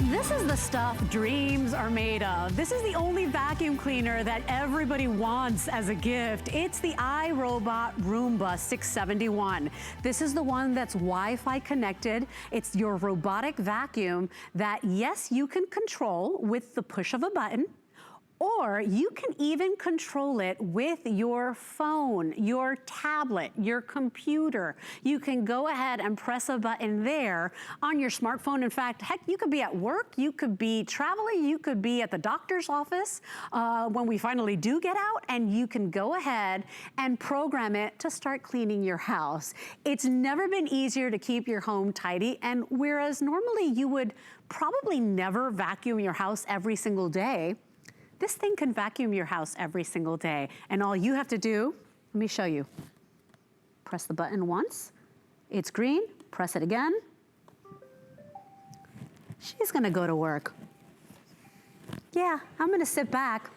This is the stuff dreams are made of. This is the only vacuum cleaner that everybody wants as a gift. It's the iRobot Roomba 671. This is the one that's Wi-Fi connected. It's your robotic vacuum that, yes, you can control with the push of a button. Or you can even control it with your phone, your tablet, your computer. You can go ahead and press a button there on your smartphone. In fact, heck, you could be at work, you could be traveling, you could be at the doctor's office when we finally do get out, and you can go ahead and program it to start cleaning your house. It's never been easier to keep your home tidy, and whereas normally you would probably never vacuum your house every single day, this thing can vacuum your house every single day. And all you have to do, let me show you. Press the button once, it's green, press it again. She's gonna go to work. Yeah, I'm gonna sit back.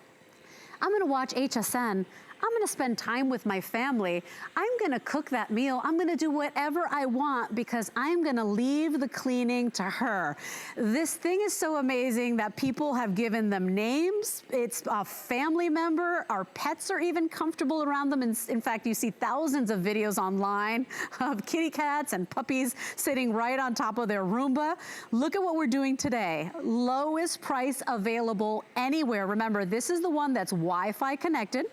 I'm gonna watch HSN. I'm gonna spend time with my family. I'm gonna cook that meal. I'm gonna do whatever I want because I'm gonna leave the cleaning to her. This thing is so amazing that people have given them names. It's a family member. Our pets are even comfortable around them. And in fact, you see thousands of videos online of kitty cats and puppies sitting right on top of their Roomba. Look at what we're doing today. Lowest price available anywhere. Remember, this is the one that's Wi-Fi connected.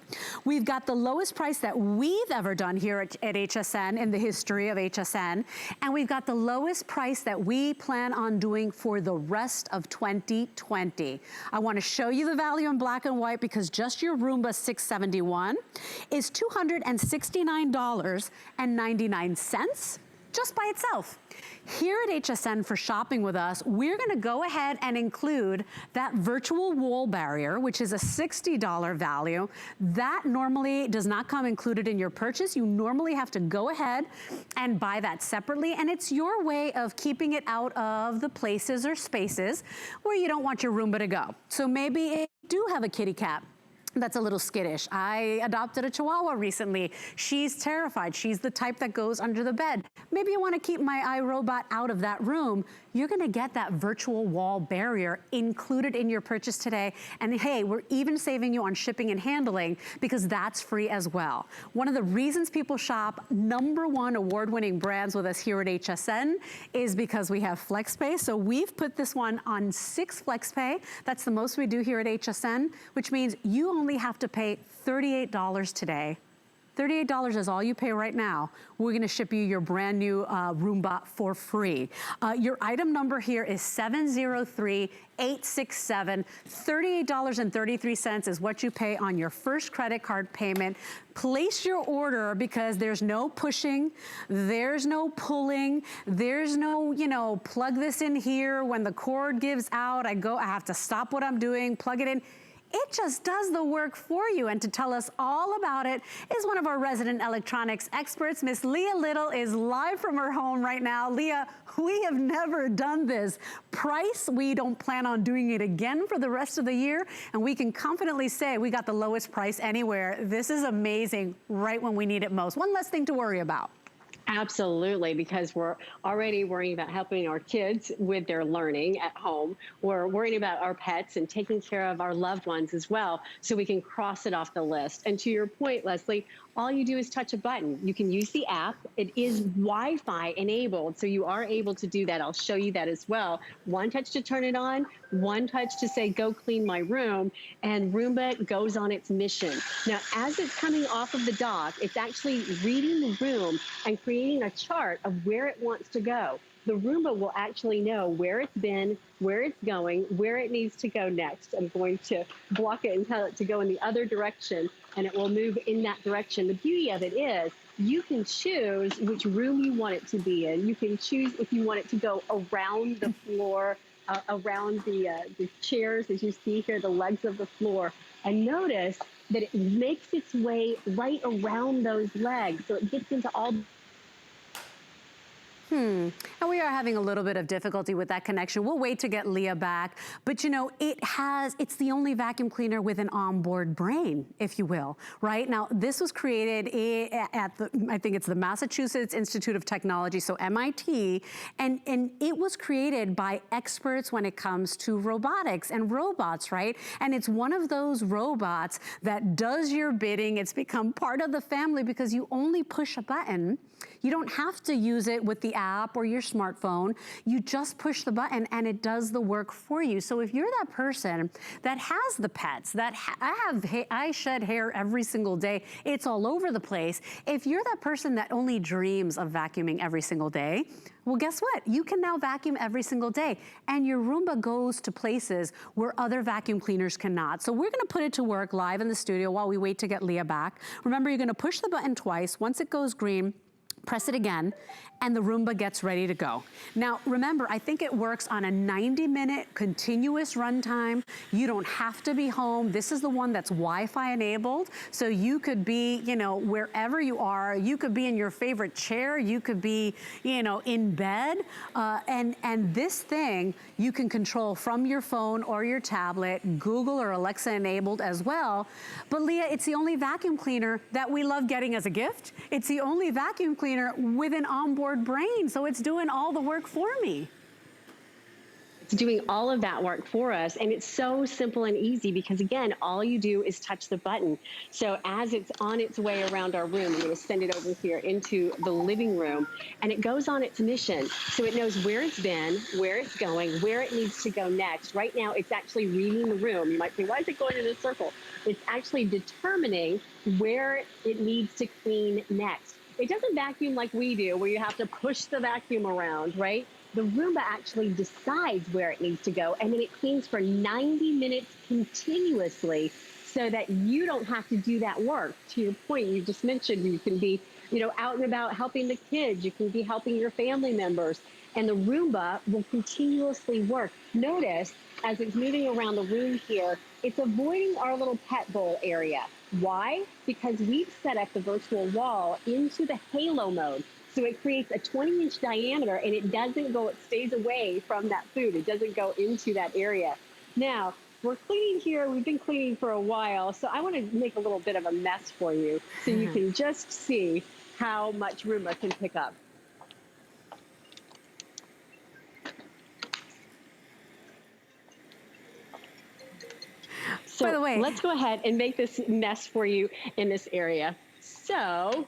We've got the lowest price that we've ever done here at HSN in the history of HSN. And we've got the lowest price that we plan on doing for the rest of 2020. I wanna show you the value in black and white because just your Roomba 671 is $269.99 just by itself. Here at HSN for shopping with us, we're gonna go ahead and include that virtual wall barrier, which is a $60 value. That normally does not come included in your purchase. You normally have to go ahead and buy that separately, and it's your way of keeping it out of the places or spaces where you don't want your Roomba to go. So maybe you do have a kitty cat that's a little skittish. I adopted a Chihuahua recently. She's terrified. She's the type that goes under the bed. Maybe you want to keep my iRobot out of that room. You're going to get that virtual wall barrier included in your purchase today. And hey, we're even saving you on shipping and handling because that's free as well. One of the reasons people shop #1 award-winning brands with us here at HSN is because we have FlexPay. So we've put this one on 6 FlexPay. That's the most we do here at HSN, which means you only have to pay $38 today. $38 is all you pay right now. We're gonna ship you your brand new Roomba for free. Your item number here is 703867. $38.33 is what you pay on your first credit card payment. Place your order because there's no pushing, there's no pulling, there's no, plug this in here. When the cord gives out, I have to stop what I'm doing, plug it in. It just does the work for you. And to tell us all about it is one of our resident electronics experts. Miss Leah Little is live from her home right now. Leah, we have never done this. Price, we don't plan on doing it again for the rest of the year. And we can confidently say we got the lowest price anywhere. This is amazing right when we need it most. One less thing to worry about. Absolutely, because we're already worrying about helping our kids with their learning at home. We're worrying about our pets and taking care of our loved ones as well, so we can cross it off the list. And to your point, Leslie, all you do is touch a button. You can use the app. It is Wi-Fi enabled, so you are able to do that. I'll show you that as well. One touch to turn it on, one touch to say, go clean my room, and Roomba goes on its mission. Now, as it's coming off of the dock, it's actually reading the room and creating a chart of where it wants to go. The Roomba will actually know where it's been, where it's going, where it needs to go next. I'm going to block it and tell it to go in the other direction, and it will move in that direction. The beauty of it is you can choose which room you want it to be in. You can choose if you want it to go around the floor, around the chairs, as you see here, the legs of the floor. And notice that it makes its way right around those legs, so it gets into all And we are having a little bit of difficulty with that connection. We'll wait to get Leah back. But you know, it's the only vacuum cleaner with an onboard brain, if you will, right? Now, this was created at I think it's the Massachusetts Institute of Technology, so MIT, and it was created by experts when it comes to robotics and robots, right? And it's one of those robots that does your bidding. It's become part of the family because you only push a button. You don't have to use it with the app or your smartphone. You just push the button and it does the work for you. So if you're that person that has the pets, I shed hair every single day, it's all over the place. If you're that person that only dreams of vacuuming every single day, well, guess what? You can now vacuum every single day, and your Roomba goes to places where other vacuum cleaners cannot. So we're gonna put it to work live in the studio while we wait to get Leah back. Remember, you're gonna push the button twice. Once it goes green, press it again, and the Roomba gets ready to go. Now, remember, I think it works on a 90-minute continuous runtime. You don't have to be home. This is the one that's Wi-Fi enabled, so you could be, you know, wherever you are. You could be in your favorite chair. You could be, you know, in bed. And this thing you can control from your phone or your tablet, Google or Alexa enabled as well. But Leah, it's the only vacuum cleaner that we love getting as a gift. It's the only vacuum cleaner with an onboard brain, so it's doing all the work for me. It's doing all of that work for us, and it's so simple and easy because, again, all you do is touch the button. So as it's on its way around our room, I'm going to send it over here into the living room, and it goes on its mission. So it knows where it's been, where it's going, where it needs to go next. Right now, it's actually reading the room. You might say, why is it going in a circle? It's actually determining where it needs to clean next. It doesn't vacuum like we do, where you have to push the vacuum around, right? The Roomba actually decides where it needs to go, and then it cleans for 90 minutes continuously so that you don't have to do that work. To your point, you just mentioned you can be, you know, out and about helping the kids. You can be helping your family members, and the Roomba will continuously work. Notice, as it's moving around the room here, it's avoiding our little pet bowl area. Why? Because we've set up the virtual wall into the halo mode. So it creates a 20-inch diameter, and it doesn't go, it stays away from that food. It doesn't go into that area. Now, we're cleaning here. We've been cleaning for a while, so I want to make a little bit of a mess for you so you can just see how much Roomba can pick up. So by the way, let's go ahead and make this mess for you in this area. So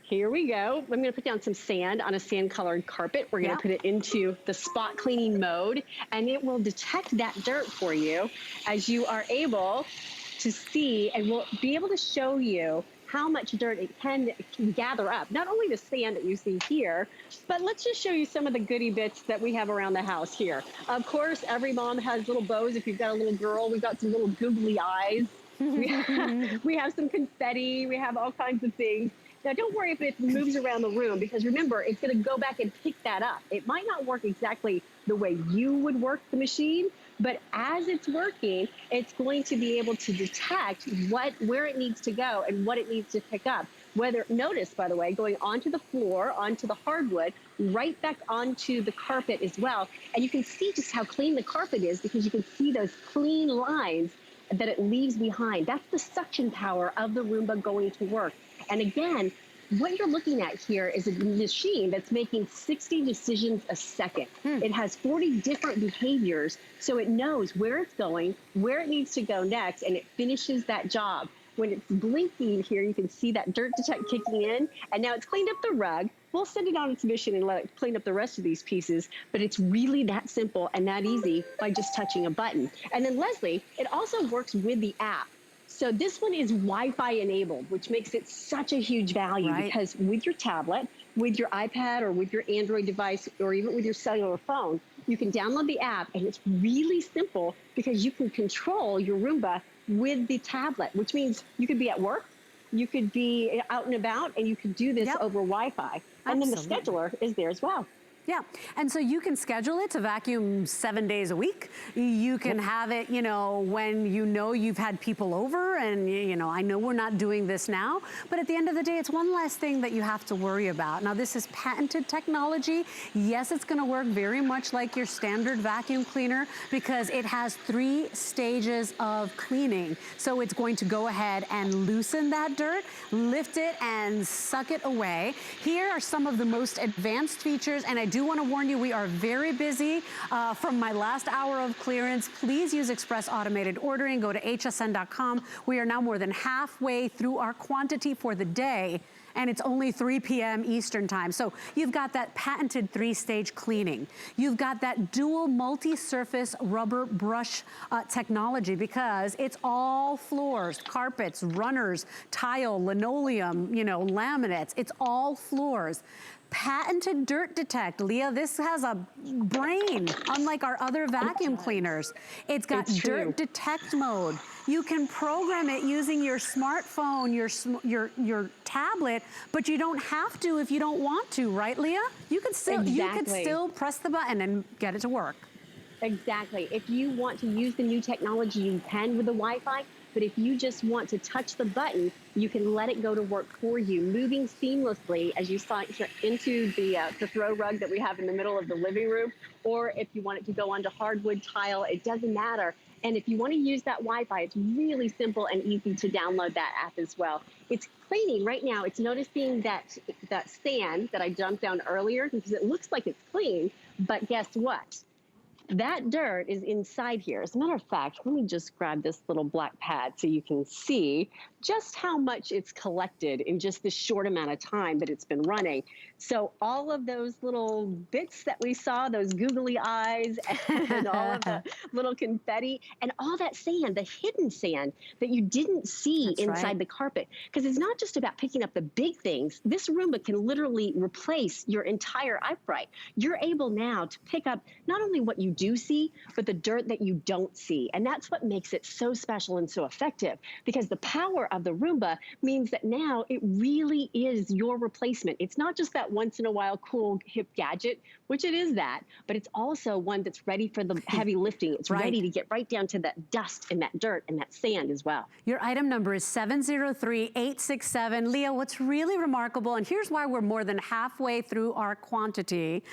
here we go. I'm going to put down some sand on a sand-colored carpet. We're going to put it into the spot cleaning mode, and it will detect that dirt for you as you are able to see, and we'll be able to show you how much dirt it can gather up. Not only the sand that you see here, but let's just show you some of the goodie bits that we have around the house here. Of course, every mom has little bows. If you've got a little girl, we've got some little googly eyes. We have some confetti. We have all kinds of things. Now, don't worry if it moves around the room, because remember, it's going to go back and pick that up. It might not work exactly the way you would work the machine, but as it's working, it's going to be able to detect where it needs to go and what it needs to pick up. Notice, by the way, going onto the floor, onto the hardwood, right back onto the carpet as well. And you can see just how clean the carpet is, because you can see those clean lines that it leaves behind. That's the suction power of the Roomba going to work. And again, what you're looking at here is a machine that's making 60 decisions a second. It has 40 different behaviors, so it knows where it's going, where it needs to go next, and it finishes that job. When it's blinking here, you can see that dirt detect kicking in, and now it's cleaned up the rug. We'll send it on its mission and let it clean up the rest of these pieces, but it's really that simple and that easy by just touching a button. And then Leslie, it also works with the app. So this one is Wi-Fi enabled, which makes it such a huge value, because with your tablet, with your iPad, or with your Android device, or even with your cellular phone, you can download the app, and it's really simple because you can control your Roomba with the tablet, which means you could be at work, you could be out and about, and you could do this over Wi-Fi. And then the scheduler is there as well. Yeah, and so you can schedule it to vacuum 7 days a week. You can have it, you know, when you know you've had people over, and you know, I know we're not doing this now, but at the end of the day, it's one less thing that you have to worry about. Now, this is patented technology. Yes, it's gonna work very much like your standard vacuum cleaner because it has 3 stages of cleaning. So it's going to go ahead and loosen that dirt, lift it, and suck it away. Here are some of the most advanced features, and I do want to warn you, we are very busy from my last hour of clearance. Please use express automated ordering. Go to hsn.com. We are now more than halfway through our quantity for the day, and it's only 3 p.m. Eastern time. So you've got that patented 3-stage cleaning. You've got that dual multi-surface rubber brush technology because it's all floors, carpets, runners, tile, linoleum, you know, laminates. It's all floors. Patented dirt detect. Leah, this has a brain, unlike our other vacuum cleaners. It's got dirt detect mode. You can program it using your smartphone, your tablet, but you don't have to if you don't want to, right, Leah? You could still, you could still press the button and get it to work. Exactly. If you want to use the new technology, you can with the Wi-Fi. But if you just want to touch the button, you can let it go to work for you, moving seamlessly as you slide into the throw rug that we have in the middle of the living room, or if you want it to go onto hardwood tile, it doesn't matter. And if you want to use that Wi-Fi, it's really simple and easy to download that app as well. It's cleaning right now. It's noticing that sand that I dumped down earlier because it looks like it's clean, but guess what? That dirt is inside here. As a matter of fact, let me just grab this little black pad so you can see just how much it's collected in just this short amount of time that it's been running. So all of those little bits that we saw, those googly eyes and all of the little confetti and all that sand, the hidden sand that you didn't see inside the carpet. Because it's not just about picking up the big things. This Roomba can literally replace your entire upright. You're able now to pick up not only what you do see, but the dirt that you don't see. And that's what makes it so special and so effective, because the power of the Roomba means that now it really is your replacement. It's not just that once in a while cool hip gadget, which it is that, but it's also one that's ready for the heavy lifting. It's ready to get right down to that dust and that dirt and that sand as well. Your item number is 703867. Leah, what's really remarkable, and here's why we're more than halfway through our quantity.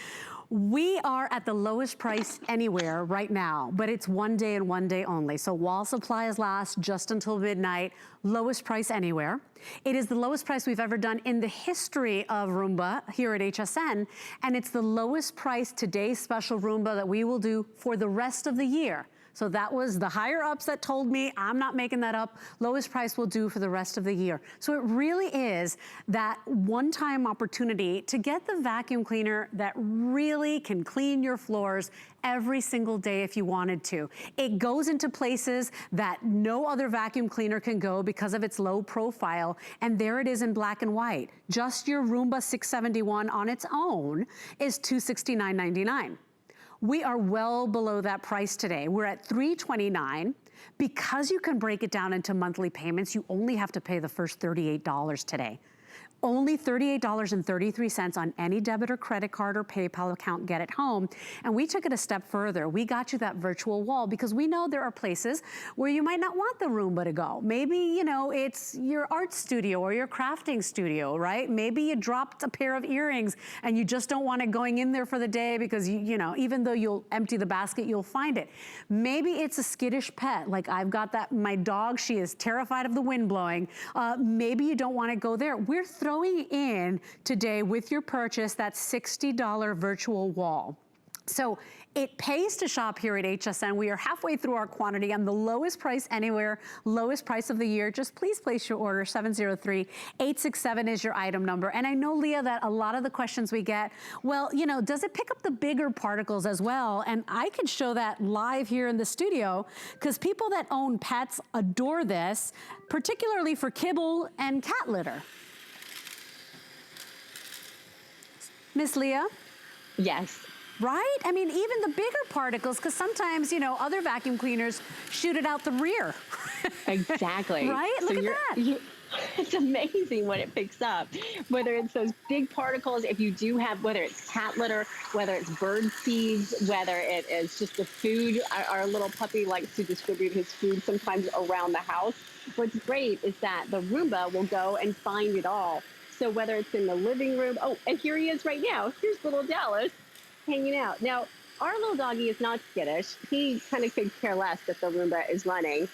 We are at the lowest price anywhere right now, but it's 1 day and 1 day only. So while supplies last just until midnight, lowest price anywhere. It is the lowest price we've ever done in the history of Roomba here at HSN, and it's the lowest price today's special Roomba that we will do for the rest of the year. So that was the higher ups that told me, I'm not making that up, lowest price will do for the rest of the year. So it really is that one-time opportunity to get the vacuum cleaner that really can clean your floors every single day if you wanted to. It goes into places that no other vacuum cleaner can go because of its low profile, and there it is in black and white. Just your Roomba 671 on its own is $269.99. We are well below that price today. We're at $329. Because you can break it down into monthly payments, you only have to pay the first $38 today. Only $38.33 on any debit or credit card or PayPal account, get it home. And we took it a step further. We got you that virtual wall because we know there are places where you might not want the Roomba to go. Maybe, you know, it's your art studio or your crafting studio, right? Maybe you dropped a pair of earrings and you just don't want it going in there for the day because, you know, even though you'll empty the basket, you'll find it. Maybe it's a skittish pet. Like I've got that, my dog, she is terrified of the wind blowing. Maybe you don't want to go there. We're throwing in today with your purchase that $60 virtual wall. So it pays to shop here at HSN. We are halfway through our quantity on the lowest price anywhere, lowest price of the year. Just please place your order. 703867 is your item number. And I know, Leah, that a lot of the questions we get, well, you know, does it pick up the bigger particles as well? And I could show that live here in the studio because people that own pets adore this, particularly for kibble and cat litter. Miss Leah? Yes. Right? I mean, even the bigger particles, because sometimes, you know, other vacuum cleaners shoot it out the rear. Exactly. Right? Look at that. It's amazing what it picks up, whether it's those big particles, if you do have, whether it's cat litter, whether it's bird seeds, whether it is just the food. Our little puppy likes to distribute his food sometimes around the house. What's great is that the Roomba will go and find it all. So whether it's in the living room, oh, and here he is right now. Here's little Dallas hanging out. Now, our little doggy is not skittish. He kind of could care less that the Roomba is running.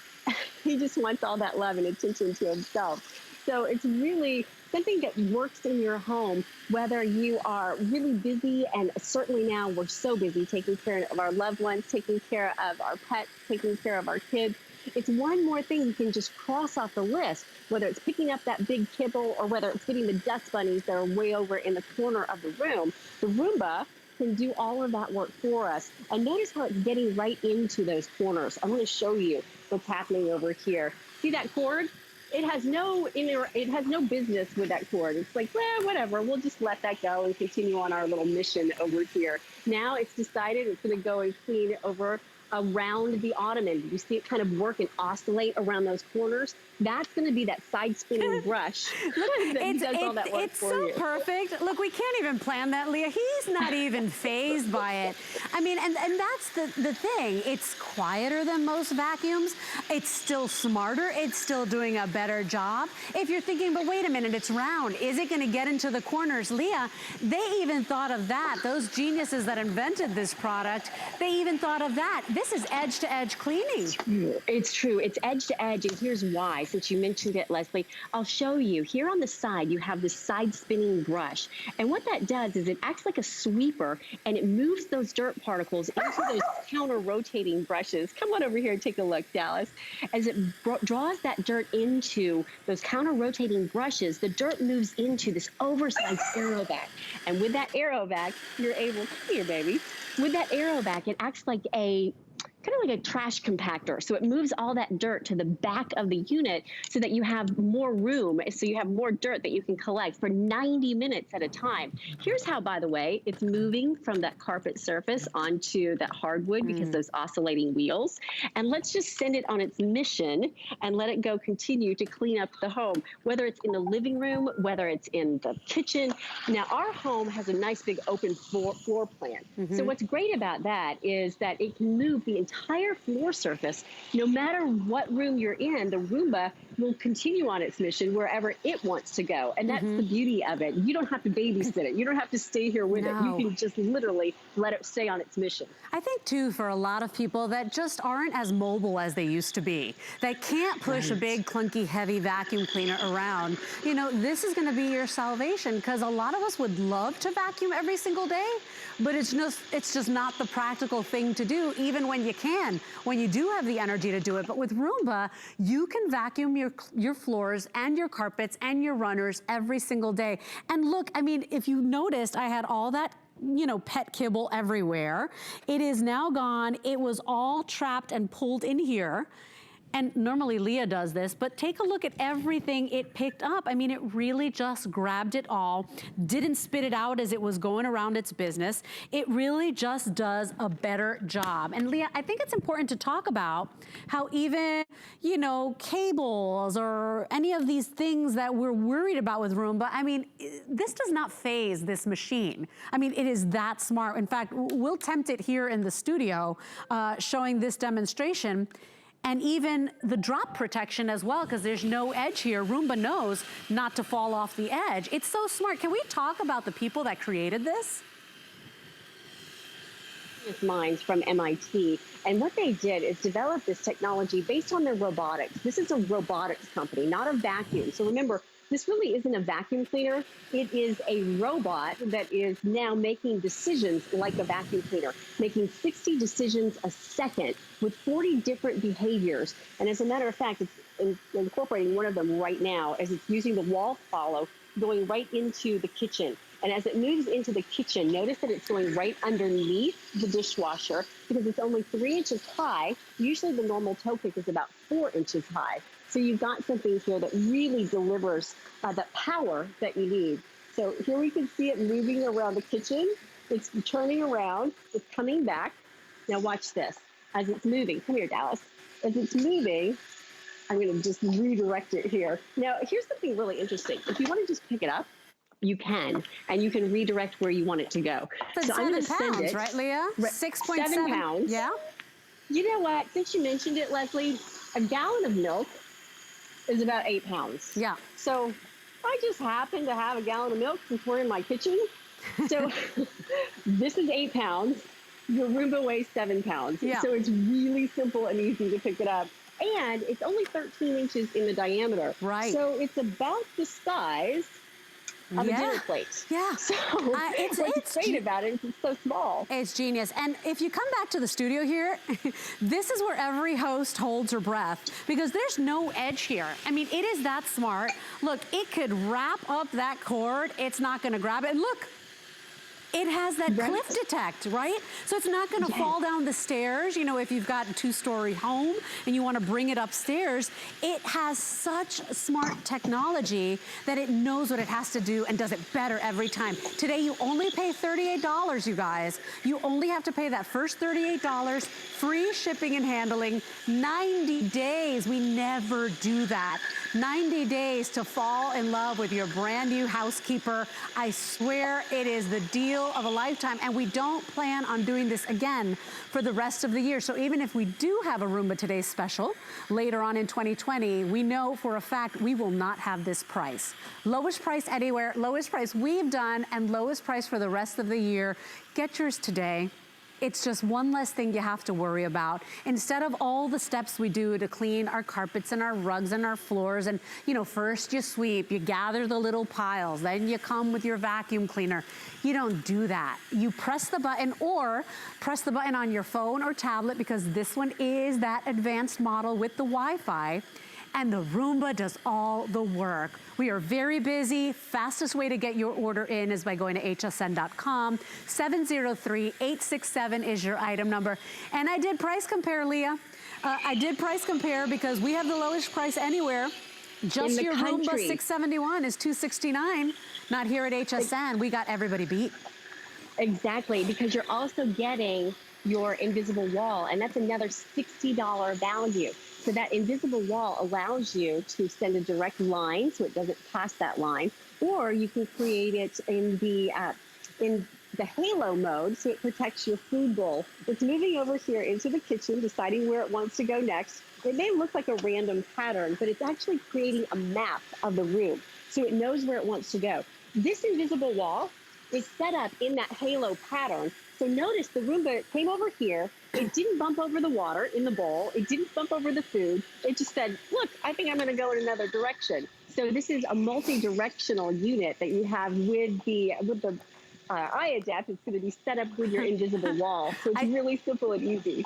He just wants all that love and attention to himself. So it's really something that works in your home, whether you are really busy, and certainly now we're so busy taking care of our loved ones, taking care of our pets, taking care of our kids. It's one more thing you can just cross off the list, whether it's picking up that big kibble or whether it's getting the dust bunnies that are way over in the corner of the room. The Roomba can do all of that work for us. And notice how it's getting right into those corners. I'm going to show you what's happening over here. See that cord? It has no business with that cord. It's like, well, whatever. We'll just let that go and continue on our little mission over here. Now it's decided it's going to go and clean over around the ottoman. You see it kind of work and oscillate around those corners. That's going to be that side spinning brush. It's so perfect. Look, we can't even plan that, Leah. He's not even phased by it. I mean, and that's the thing. It's quieter than most vacuums. It's still smarter. It's still doing a better job. If you're thinking, but wait a minute, it's round. Is it going to get into the corners? Leah, they even thought of that. Those geniuses that invented this product, they even thought of that. This is edge-to-edge cleaning. It's true. It's edge-to-edge, and here's why. Since you mentioned it, Leslie, I'll show you. Here on the side, you have this side spinning brush. And what that does is it acts like a sweeper, and it moves those dirt particles into those counter-rotating brushes. Come on over here and take a look, Dallas. As it draws that dirt into those counter-rotating brushes, the dirt moves into this oversized aero vac. And with that aero vac, you're able, come here, baby. With that aero vac, it acts like a kind of like a trash compactor. So it moves all that dirt to the back of the unit so that you have more room, so you have more dirt that you can collect for 90 minutes at a time. Here's how, by the way, it's moving from that carpet surface onto that hardwood because those oscillating wheels. And let's just send it on its mission and let it go continue to clean up the home, whether it's in the living room, whether it's in the kitchen. Now, our home has a nice big open floor plan. So what's great about that is that it can move the entire floor surface. No matter what room you're in, the Roomba will continue on its mission wherever it wants to go. And that's the beauty of it. You don't have to babysit it. You don't have to stay here with it. You can just literally let it stay on its mission. I think, too, for a lot of people that just aren't as mobile as they used to be, that can't push a big, clunky, heavy vacuum cleaner around, you know, this is going to be your salvation, because a lot of us would love to vacuum every single day, but it's just not the practical thing to do, even when you can, when you do have the energy to do it. But with Roomba, you can vacuum your floors and your carpets and your runners every single day. And look, I mean, if you noticed, I had all that, you know, pet kibble everywhere. It is now gone. It was all trapped and pulled in here. And normally Leah does this, but take a look at everything it picked up. I mean, it really just grabbed it all, didn't spit it out as it was going around its business. It really just does a better job. And Leah, I think it's important to talk about how even, you know, cables or any of these things that we're worried about with Roomba, I mean, this does not phase this machine. I mean, it is that smart. In fact, we'll tempt it here in the studio, showing this demonstration. And even the drop protection as well, because there's no edge here. Roomba knows not to fall off the edge. It's so smart. Can we talk about the people that created this? Minds from MIT, and what they did is develop this technology based on their robotics. This is a robotics company, not a vacuum. So remember, this really isn't a vacuum cleaner. It is a robot that is now making decisions like a vacuum cleaner, making 60 decisions a second with 40 different behaviors. And as a matter of fact, it's incorporating one of them right now as it's using the wall follow, going right into the kitchen. And as it moves into the kitchen, notice that it's going right underneath the dishwasher because it's only 3 inches high. Usually the normal toe kick is about 4 inches high. So you've got something here that really delivers the power that you need. So here we can see it moving around the kitchen. It's turning around, it's coming back. Now watch this. As it's moving, come here, Dallas. As it's moving, I'm gonna just redirect it here. Now, here's something really interesting. If you wanna just pick it up, you can, and you can redirect where you want it to go. So I'm gonna send it. Right, Leah? 6.7 7 pounds. Yeah. You know what, since you mentioned it, Leslie, a gallon of milk is about 8 pounds. Yeah. So I just happen to have a gallon of milk since we're in my kitchen. So this is 8 pounds. Your Roomba weighs 7 pounds. Yeah. So it's really simple and easy to pick it up. And it's only 13 inches in the diameter. Right. So it's about the size of a dinner plate. Yeah. So it's great about it. It's so small. It's genius. And if you come back to the studio here, this is where every host holds her breath because there's no edge here. I mean, it is that smart. Look, it could wrap up that cord. It's not going to grab it. And look, it has that cliff detect, right? So it's not gonna fall down the stairs. You know, if you've got a 2-story home and you wanna bring it upstairs, it has such smart technology that it knows what it has to do and does it better every time. Today, you only pay $38, you guys. You only have to pay that first $38, free shipping and handling, 90 days. We never do that. 90 days to fall in love with your brand new housekeeper. I swear it is the deal of a lifetime, and we don't plan on doing this again for the rest of the year. So even if we do have a Roomba Today special later on in 2020, we know for a fact we will not have this price. Lowest price anywhere, lowest price we've done, and lowest price for the rest of the year. Get yours today. It's just one less thing you have to worry about. Instead of all the steps we do to clean our carpets and our rugs and our floors, and you know, first you sweep, you gather the little piles, then you come with your vacuum cleaner. You don't do that. You press the button or press the button on your phone or tablet because this one is that advanced model with the Wi-Fi. And the Roomba does all the work. We are very busy. Fastest way to get your order in is by going to hsn.com. 703-867 is your item number. And I did price compare, Leah. I did price compare because we have the lowest price anywhere. Just your Roomba 671 is $269. Not here at HSN. We got everybody beat. Exactly, because you're also getting your invisible wall, and that's another $60 value. So that invisible wall allows you to send a direct line so it doesn't pass that line, or you can create it in the halo mode so it protects your food bowl. It's moving over here into the kitchen, deciding where it wants to go next. It may look like a random pattern, but it's actually creating a map of the room so it knows where it wants to go. This invisible wall is set up in that halo pattern. So notice the Roomba came over here. It didn't bump over the water in the bowl. It didn't bump over the food. It just said, look, I think I'm going to go in another direction. So this is a multi-directional unit that you have with the iAdapt. It's going to be set up with your invisible wall. So it's really simple and easy.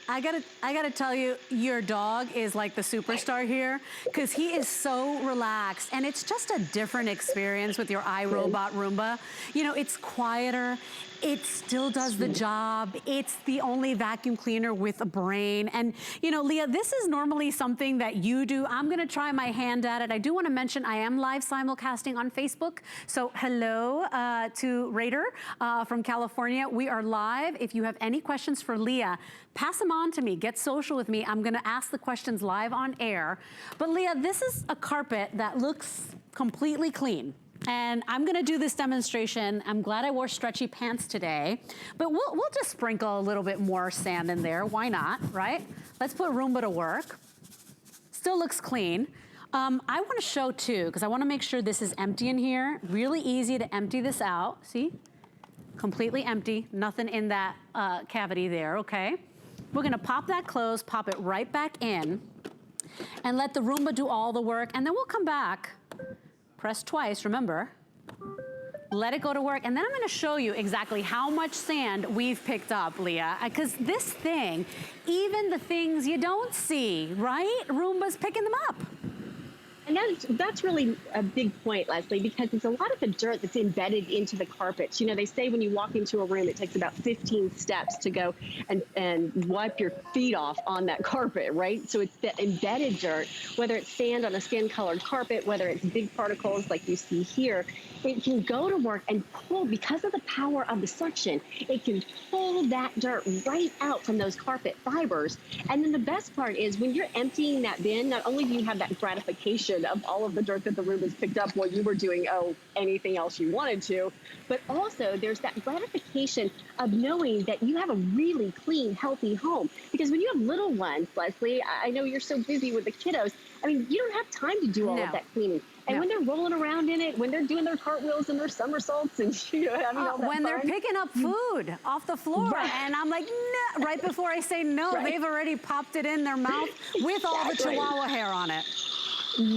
I gotta tell you, your dog is like the superstar here because he is so relaxed, and it's just a different experience with your iRobot Roomba. You know, it's quieter. It still does the job. It's the only vacuum cleaner with a brain. And you know, Leah, this is normally something that you do. I'm gonna try my hand at it. I do wanna mention I am live simulcasting on Facebook. So hello to Raider from California. We are live. If you have any questions for Leah, pass them on to me. Get social with me. I'm gonna ask the questions live on air. But Leah, this is a carpet that looks completely clean. And I'm gonna do this demonstration. I'm glad I wore stretchy pants today, but we'll just sprinkle a little bit more sand in there. Why not, right? Let's put Roomba to work. Still looks clean. I wanna show too, because I wanna make sure this is empty in here. Really easy to empty this out, see? Completely empty, nothing in that cavity there, okay? We're gonna pop that closed, pop it right back in, and let the Roomba do all the work, and then we'll come back. Press twice, remember. Let it go to work, and then I'm gonna show you exactly how much sand we've picked up, Leah, because this thing, even the things you don't see, right? Roomba's picking them up. And that's really a big point, Leslie, because it's a lot of the dirt that's embedded into the carpets. You know, they say when you walk into a room, it takes about 15 steps to go and wipe your feet off on that carpet, right? So it's that embedded dirt, whether it's sand on a skin-colored carpet, whether it's big particles like you see here, it can go to work and pull, because of the power of the suction, it can pull that dirt right out from those carpet fibers. And then the best part is when you're emptying that bin, not only do you have that gratification of all of the dirt that the room has picked up while you were doing, anything else you wanted to, but also there's that gratification of knowing that you have a really clean, healthy home. Because when you have little ones, Leslie, I know you're so busy with the kiddos, I mean, you don't have time to do all of that cleaning. And when they're rolling around in it, when they're doing their cartwheels and their somersaults and having all that when they're picking up food off the floor, and I'm like, no, right before I say no, they've already popped it in their mouth with all the Chihuahua hair on it.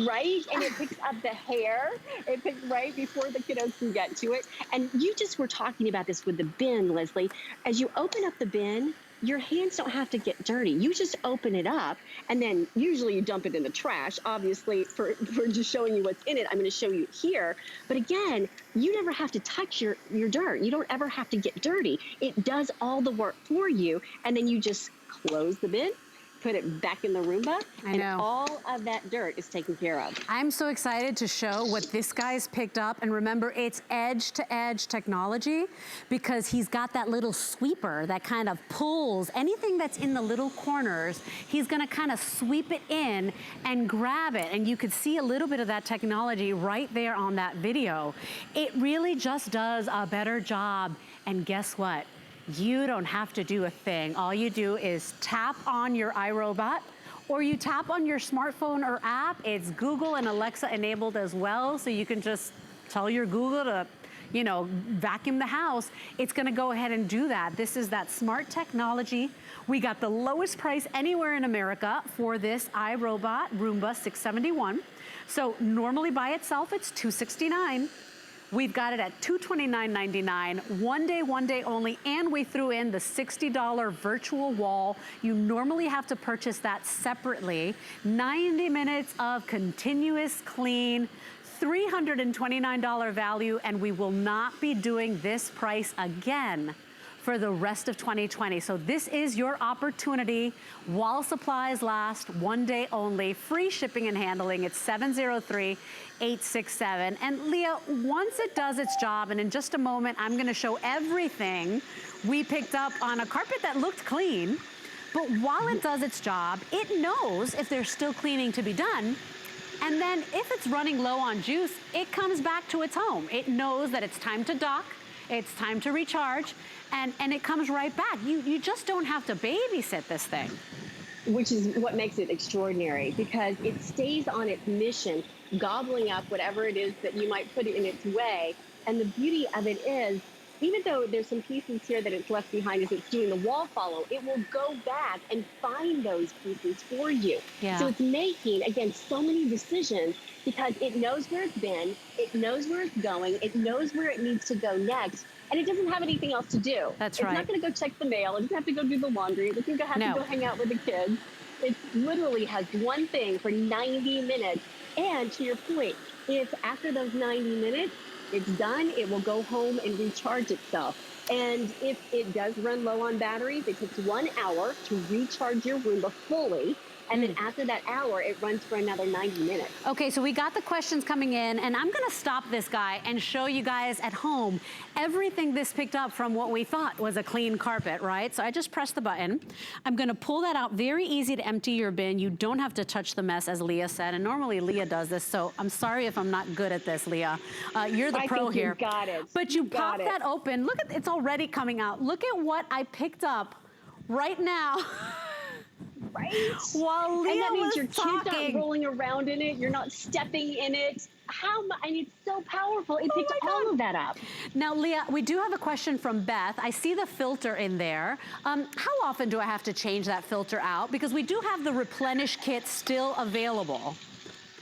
Right, and it picks up the hair. It picks right before the kiddos can get to it. And you just were talking about this with the bin, Leslie. As you open up the bin, your hands don't have to get dirty. You just open it up, and then usually you dump it in the trash. Obviously, for just showing you what's in it, I'm going to show you here. But again, you never have to touch your dirt. You don't ever have to get dirty. It does all the work for you, and then you just close the bin, put it back in the Roomba, and all of that dirt is taken care of. I'm so excited to show what this guy's picked up. And remember, it's edge-to-edge technology, because he's got that little sweeper that kind of pulls anything that's in the little corners. He's gonna kind of sweep it in and grab it. And you could see a little bit of that technology right there on that video. It really just does a better job. And guess what? You don't have to do a thing. All you do is tap on your iRobot, or you tap on your smartphone or app. It's Google and Alexa enabled as well, so you can just tell your Google to, vacuum the house. It's gonna go ahead and do that. This is that smart technology. We got the lowest price anywhere in America for this iRobot Roomba 671. So normally by itself, it's $269. We've got it at $229.99, one day only, and we threw in the $60 virtual wall. You normally have to purchase that separately. 90 minutes of continuous clean, $329 value, and we will not be doing this price again for the rest of 2020. So this is your opportunity while supplies last, one day only, free shipping and handling. It's 703-867. And Leah, once it does its job, and in just a moment, I'm gonna show everything we picked up on a carpet that looked clean, but while it does its job, it knows if there's still cleaning to be done. And then if it's running low on juice, it comes back to its home. It knows that it's time to dock, it's time to recharge, and it comes right back. You just don't have to babysit this thing. Which is what makes it extraordinary, because it stays on its mission, gobbling up whatever it is that you might put in its way. And the beauty of it is, even though there's some pieces here that it's left behind as it's doing the wall follow, it will go back and find those pieces for you. Yeah. So it's making, again, so many decisions, because it knows where it's been, it knows where it's going, it knows where it needs to go next, and it doesn't have anything else to do. That's right. right. It's not going to go check the mail. It doesn't have to go do the laundry. It doesn't have to go hang out with the kids. It literally has one thing for 90 minutes. And to your point, if after those 90 minutes, it's done, it will go home and recharge itself. And if it does run low on batteries, it takes 1 hour to recharge your Roomba fully. And then after that hour, it runs for another 90 minutes. Okay, so we got the questions coming in, and I'm gonna stop this guy and show you guys at home everything this picked up from what we thought was a clean carpet, right? So I just pressed the button. I'm gonna pull that out. Very easy to empty your bin. You don't have to touch the mess, as Leah said, and normally Leah does this, so I'm sorry if I'm not good at this, Leah. You're the pro here. You got it. But you pop that open. Look at, it's already coming out. Look at what I picked up right now. Right? While Leah and that means was your kids talking, aren't rolling around in it. You're not stepping in it. And it's so powerful. It picked all of that up. Now, Leah, we do have a question from Beth. I see the filter in there. How often do I have to change that filter out? Because we do have the replenish kit still available.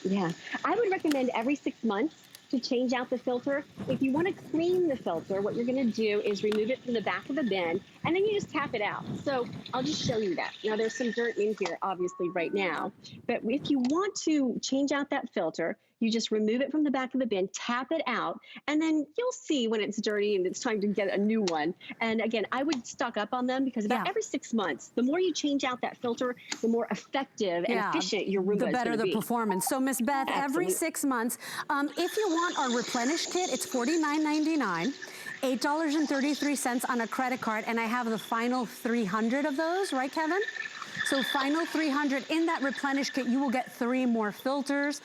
Yeah. I would recommend every 6 months to change out the filter. If you want to clean the filter, what you're going to do is remove it from the back of the bin, and then you just tap it out. So I'll just show you that. Now, there's some dirt in here, obviously, right now. But if you want to change out that filter, you just remove it from the back of the bin, tap it out, and then you'll see when it's dirty and it's time to get a new one. And again, I would stock up on them because about every 6 months, the more you change out that filter, the more effective and efficient your Roomba is going to be. The better the performance. So Miss Beth, every 6 months, if you want our replenish kit, it's $49.99. $8.33 on a credit card, and I have the final 300 of those, right, Kevin? So final 300 in that replenish kit, you will get 3 more filters,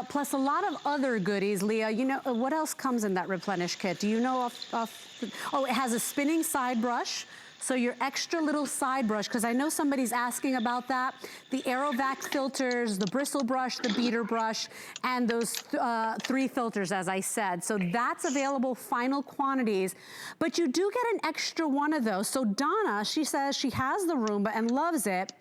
plus a lot of other goodies. Leah, you know, what else comes in that replenish kit? Do you know oh, it has a spinning side brush. So your extra little side brush, because I know somebody's asking about that. The AeroVac filters, the bristle brush, the beater brush, and those 3 filters, as I said. So that's available, final quantities. But you do get an extra one of those. So Donna, she says she has the Roomba and loves it.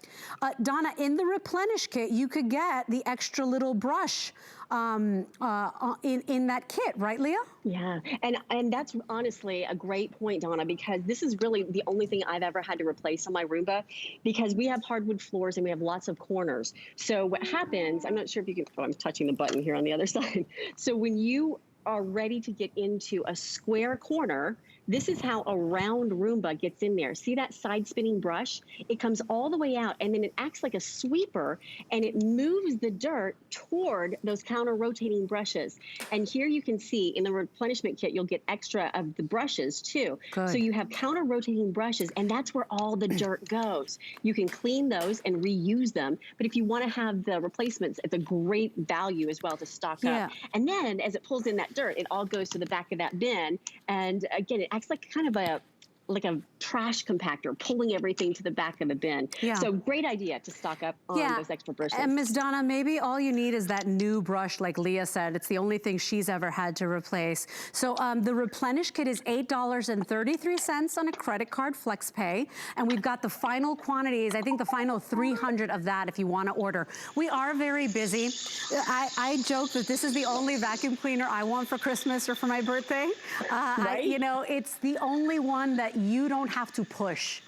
Donna, in the replenish kit, you could get the extra little brush in that kit, right, Leah? Yeah, and that's honestly a great point, Donna, because this is really the only thing I've ever had to replace on my Roomba, because we have hardwood floors and we have lots of corners. So what happens, I'm not sure if you can, oh, I'm touching the button here on the other side. So when you are ready to get into a square corner, this is how a round Roomba gets in there. See that side spinning brush? It comes all the way out, and then it acts like a sweeper, and it moves the dirt toward those counter rotating brushes. And here you can see in the replenishment kit, you'll get extra of the brushes too. Good. So you have counter rotating brushes, and that's where all the dirt goes. You can clean those and reuse them, but if you want to have the replacements, it's a great value as well to stock up. And then as it pulls in that dirt, it all goes to the back of that bin, and again, it acts like kind of a trash compactor, pulling everything to the back of the bin. So great idea to stock up on those extra brushes. And Ms. Donna, maybe all you need is that new brush, like Leah said. It's the only thing she's ever had to replace. So the replenish kit is $8.33 on a credit card, FlexPay. And we've got the final quantities, I think the final 300 of that if you want to order. We are very busy. I joke that this is the only vacuum cleaner I want for Christmas or for my birthday. Right? You know, it's the only one that you don't have to push.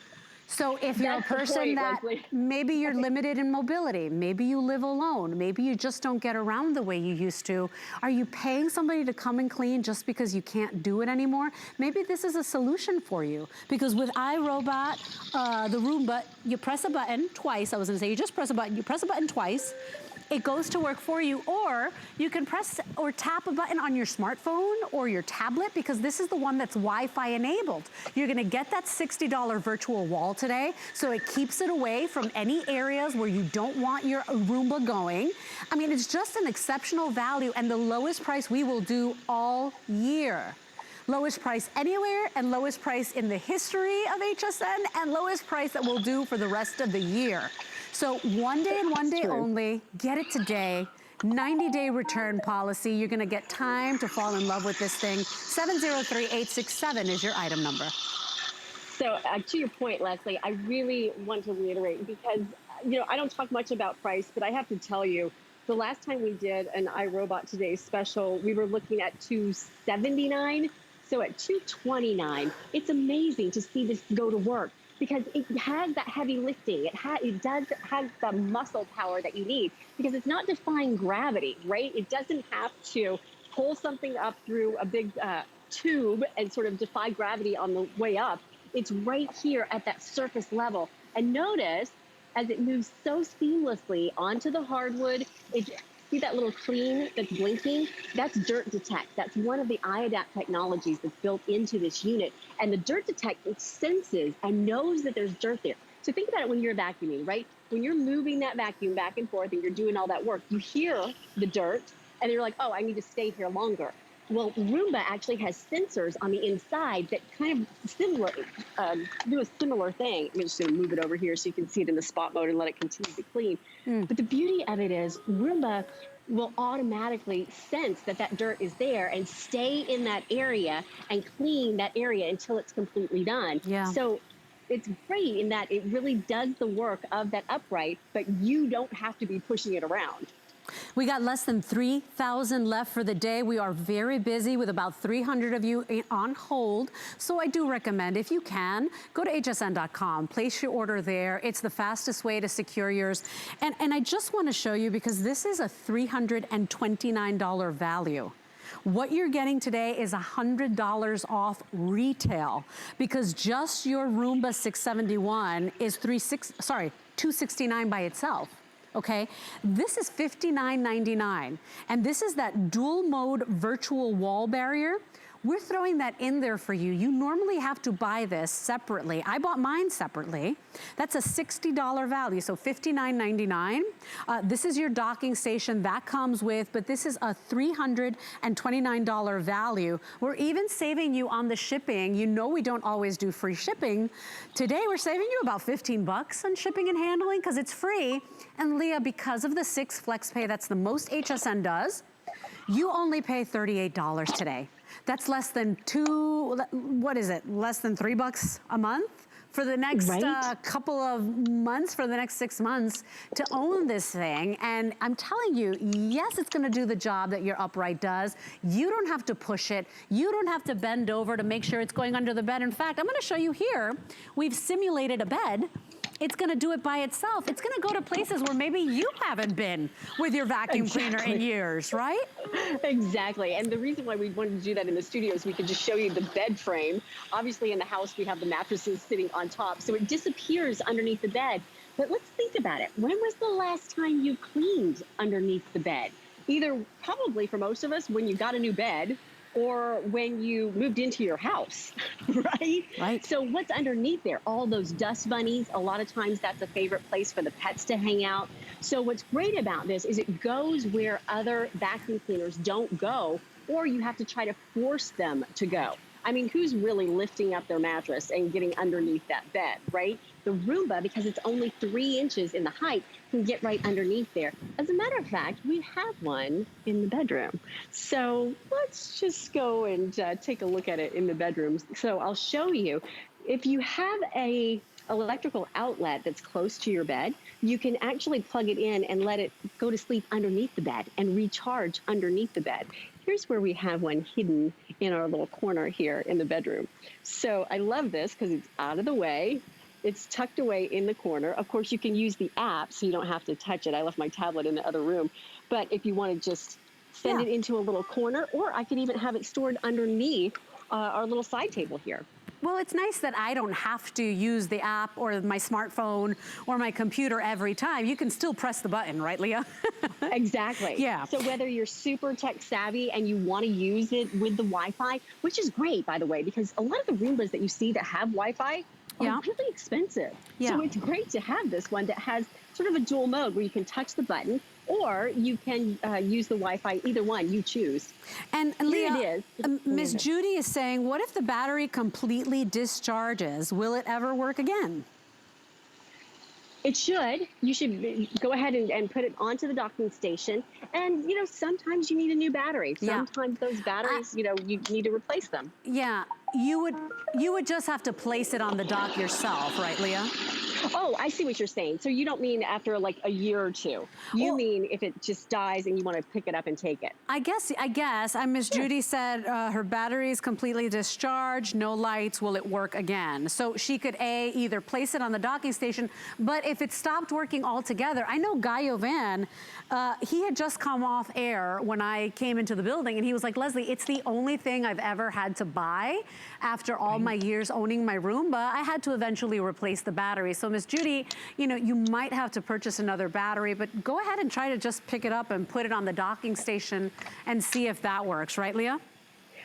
So if you're a person that maybe you're limited in mobility, maybe you live alone, maybe you just don't get around the way you used to, are you paying somebody to come and clean just because you can't do it anymore? Maybe this is a solution for you, because with iRobot, the Roomba, you press a button twice. I was gonna say, you just press a button, you press a button twice, it goes to work for you, or you can press or tap a button on your smartphone or your tablet, because this is the one that's Wi-Fi enabled. You're gonna get that $60 virtual wall today, so it keeps it away from any areas where you don't want your Roomba going. I mean, it's just an exceptional value and the lowest price we will do all year. Lowest price anywhere, and lowest price in the history of HSN, and lowest price that we'll do for the rest of the year. So one day and one day only, get it today. 90-day return policy. You're gonna get time to fall in love with this thing. 703867 is your item number. So to your point, Leslie, I really want to reiterate, because, you know, I don't talk much about price, but I have to tell you, the last time we did an iRobot Today special, we were looking at $279. So at $229, it's amazing to see this go to work, because it has that heavy lifting. It does have the muscle power that you need, because it's not defying gravity, right? It doesn't have to pull something up through a big tube and sort of defy gravity on the way up. It's right here at that surface level. And notice, as it moves so seamlessly onto the hardwood, see that little clean that's blinking? That's Dirt Detect. That's one of the iAdapt technologies that's built into this unit. And the Dirt Detect, it senses and knows that there's dirt there. So think about it when you're vacuuming, right? When you're moving that vacuum back and forth and you're doing all that work, you hear the dirt and you're like, oh, I need to stay here longer. Well, Roomba actually has sensors on the inside that kind of do a similar thing. I'm just going to move it over here so you can see it in the spot mode and let it continue to clean. But the beauty of it is Roomba will automatically sense that that dirt is there and stay in that area and clean that area until it's completely done. So it's great in that it really does the work of that upright, but you don't have to be pushing it around. We got less than 3,000 left for the day. We are very busy with about 300 of you on hold. So I do recommend, if you can, go to hsn.com, place your order there. It's the fastest way to secure yours. And I just want to show you, because this is a $329 value. What you're getting today is $100 off retail, because just your Roomba 671 is $269 by itself. Okay, this is $59.99, and this is that DualMode Virtual Wall Barrier. We're throwing that in there for you. You normally have to buy this separately. I bought mine separately. That's a $60 value, so $59.99. This is your docking station that comes with, but this is a $329 value. We're even saving you on the shipping. You know we don't always do free shipping. Today we're saving you about 15 bucks on shipping and handling because it's free. And Leah, because of the 6 flex pay, that's the most HSN does, you only pay $38 today. That's less than less than $3 a month for the next couple of months, for the next 6 months to own this thing. And I'm telling you, yes, it's gonna do the job that your upright does. You don't have to push it. You don't have to bend over to make sure it's going under the bed. In fact, I'm gonna show you here, we've simulated a bed. It's gonna do it by itself. It's gonna go to places where maybe you haven't been with your vacuum cleaner in years, right? Exactly, and the reason why we wanted to do that in the studio is we could just show you the bed frame. Obviously in the house we have the mattresses sitting on top, so it disappears underneath the bed. But let's think about it. When was the last time you cleaned underneath the bed? Either, probably for most of us, when you got a new bed, or when you moved into your house, right? Right. So what's underneath there? All those dust bunnies, a lot of times that's a favorite place for the pets to hang out. So what's great about this is it goes where other vacuum cleaners don't go, or you have to try to force them to go. I mean, who's really lifting up their mattress and getting underneath that bed, right? The Roomba, because it's only 3 inches in the height, can get right underneath there. As a matter of fact, we have one in the bedroom. So let's just go and take a look at it in the bedroom. So I'll show you. If you have a electrical outlet that's close to your bed, you can actually plug it in and let it go to sleep underneath the bed and recharge underneath the bed. Here's where we have one hidden in our little corner here in the bedroom. So I love this because it's out of the way. It's tucked away in the corner. Of course, you can use the app so you don't have to touch it. I left my tablet in the other room. But if you want to just send it into a little corner, or I could even have it stored underneath our little side table here. Well, it's nice that I don't have to use the app or my smartphone or my computer every time. You can still press the button, right, Leah? Exactly. Yeah. So whether you're super tech savvy and you want to use it with the Wi-Fi, which is great, by the way, because a lot of the Roombas that you see that have Wi-Fi are really expensive. So it's great to have this one that has sort of a dual mode where you can touch the button, or you can use the Wi-Fi, either one, you choose. And Leah, it is. Miss Judy is saying, what if the battery completely discharges? Will it ever work again? It should. You should go ahead and put it onto the docking station. And, you know, sometimes you need a new battery. Sometimes those batteries, you know, you need to replace them. Yeah, you would just have to place it on the dock yourself, right, Leah? Oh, I see what you're saying. So you don't mean after like a year or two. You mean if it just dies and you want to pick it up and take it. I guess. Miss Judy said her battery is completely discharged, no lights, will it work again? So she could either place it on the docking station, but if it stopped working altogether, I know Guy Yovan, he had just come off air when I came into the building, and he was like, Leslie, it's the only thing I've ever had to buy after all my years owning my Roomba. I had to eventually replace the battery. So Miss Judy, you know, you might have to purchase another battery, but go ahead and try to just pick it up and put it on the docking station and see if that works, right, Leah?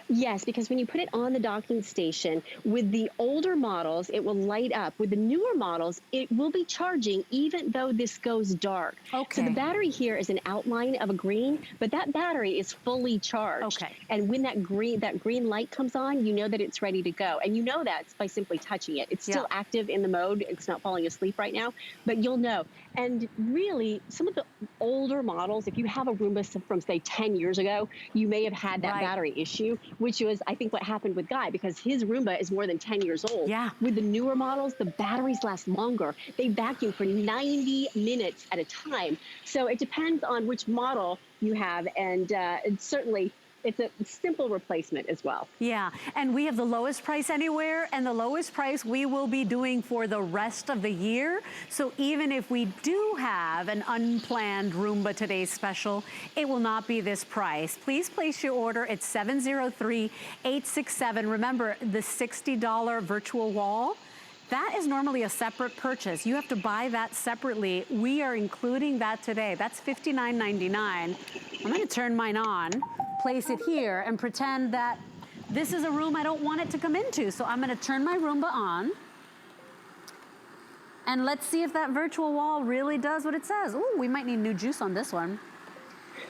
Yes, because when you put it on the docking station, with the older models, it will light up. With the newer models, it will be charging even though this goes dark. Okay. So the battery here is an outline of a green, but that battery is fully charged. Okay. And when that green light comes on, you know that it's ready to go. And you know that by simply touching it. It's still active in the mode. It's not falling asleep right now, but you'll know. And really, some of the older models, if you have a Roomba from, say, 10 years ago, you may have had that battery issue. which was, I think, what happened with Guy, because his Roomba is more than 10 years old. Yeah. With the newer models, the batteries last longer. They vacuum for 90 minutes at a time. So it depends on which model you have, and certainly it's a simple replacement as well. Yeah, and we have the lowest price anywhere, and the lowest price we will be doing for the rest of the year. So even if we do have an unplanned Roomba Today special, it will not be this price. Please place your order at 703-867. Remember, the $60 virtual wall, that is normally a separate purchase. You have to buy that separately. We are including that today. That's $59.99. I'm gonna turn mine on, place it here, and pretend that this is a room I don't want it to come into. So I'm gonna turn my Roomba on, and let's see if that virtual wall really does what it says. Ooh, we might need new juice on this one.